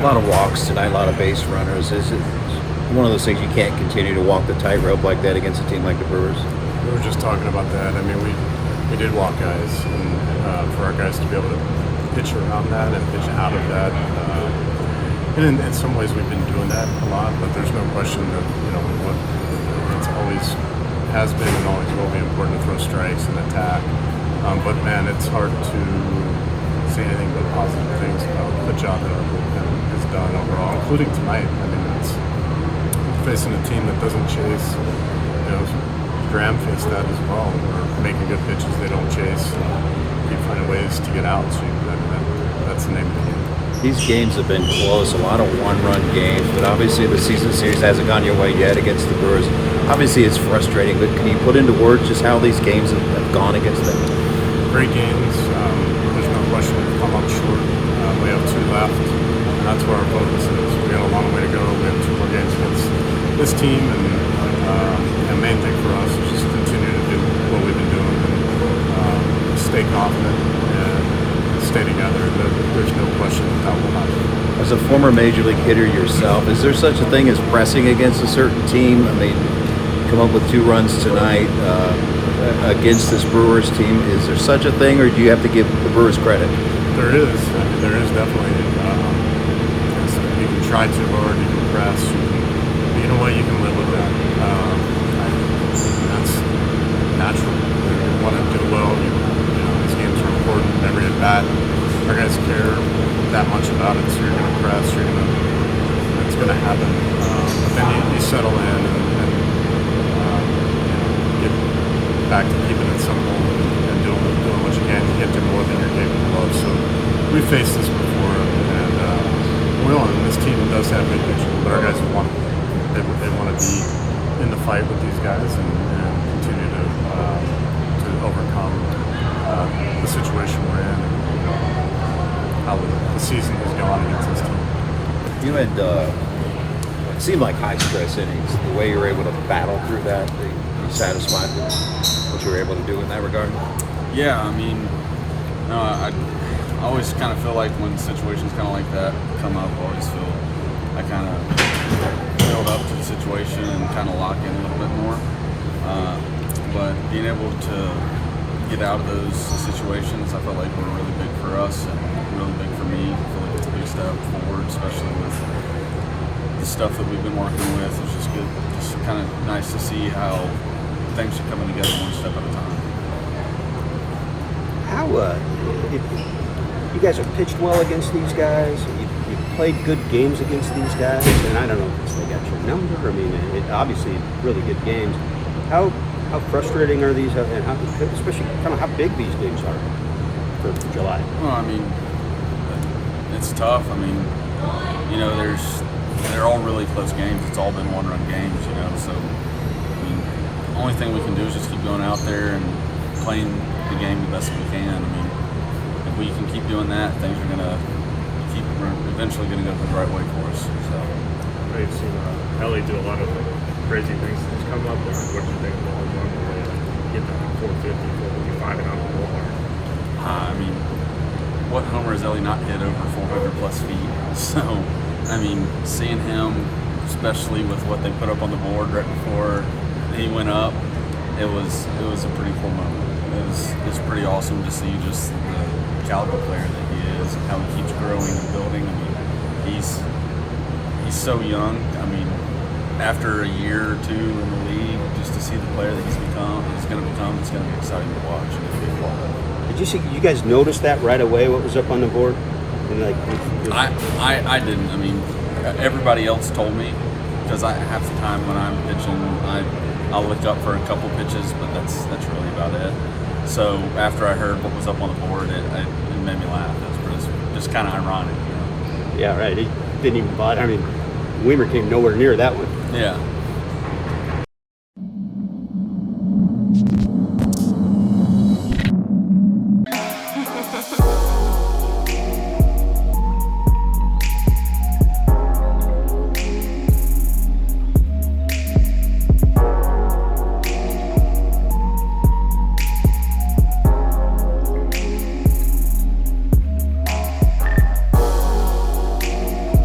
A lot of walks tonight, a lot of base runners. Is it one of those things you can't continue to walk the tightrope like that against a team like the Brewers? We were just talking about that. I mean, we did walk guys, and for our guys to be able to pitch around that and pitch out of that. And in some ways, we've been doing that a lot, but there's no question that it's always has been and always will be important to throw strikes and attack. But man, it's hard to say anything but positive things about the job that our bullpen has done overall, including tonight. I mean, it's facing a team that doesn't chase. Graham faced that as well. We're making good pitches, they don't chase. Keep finding ways to get out. So that's the name of the game. These games have been close, a lot of one-run games, but obviously the season series hasn't gone your way yet against the Brewers. Obviously it's frustrating, but can you put into words just how these games have gone against them? Great games. There's no question we've come up short. We have 2 left, and that's where our focus is. We got a long way to go. We have 2 more games against this team, and the main thing for us is just continue to do what we've been doing and stay confident and stay together. There's no question that will happen. As a former Major League hitter yourself, is there such a thing as pressing against a certain team? I mean, come up with 2 runs tonight against this Brewers team. Is there such a thing, or do you have to give the Brewers credit? There is. I mean, there is definitely. You can try too hard, you can press. You know what? You can live with that. That's natural. You want to do well. These games are important. Every at bat, our guys care that much about it. So you're going to press. It's going to happen. But then you settle in and get back to keeping it simple and doing what you can. You can't do more than you're capable of. So we've faced this before, and this team does have good pitching, but our guys want to. They want to be in the fight with these guys and continue to overcome the situation we're in and how the season has gone against this team. You had it seemed like high stress innings. The way you were able to battle through that, are you satisfied with what you were able to do in that regard? Yeah, I mean, I always kind of feel like when situations kind of like that come up, I always feel I kind of build up to the situation and kind of lock in a little bit more. But being able to get out of those situations, I felt like were really big for us and really big for me. I feel like it's a big step forward, especially with the stuff that we've been working with. It's just good, just kind of nice to see how things are coming together one step at a time. How you guys have pitched well against these guys. You played good games against these guys, and I don't know if they got your number. I mean, obviously really good games. How frustrating are these, and how, especially kind of how big these games are for July? Well, I mean, it's tough. I mean, they're all really close games. It's all been 1-run games, So, I mean, the only thing we can do is just keep going out there and playing the game the best we can. I mean, if we can keep doing that, things are gonna eventually going to go the right way for us. So, I've seen Ellie do a lot of crazy things that's come up. What do you think of the home run where they get that 450, 455 and out of the ballpark? I mean, what homer has Ellie not hit over 400 plus feet? So, I mean, seeing him, especially with what they put up on the board right before he went up, it was a pretty cool moment. It was pretty awesome to see just the caliber player that he is and how he keeps growing and building. I mean, he's so young. I mean, after a year or 2 in the league, just to see the player that he's going to become, it's going to be exciting to watch. Did you see? You guys notice that right away? What was up on the board? And I didn't. I mean, everybody else told me because half the time when I'm pitching, I'll look up for a couple pitches, but that's really about it. So after I heard what was up on the board, it made me laugh. It was just kind of ironic. Yeah, right. He didn't even bother. I mean, Weimer came nowhere near that one. Yeah.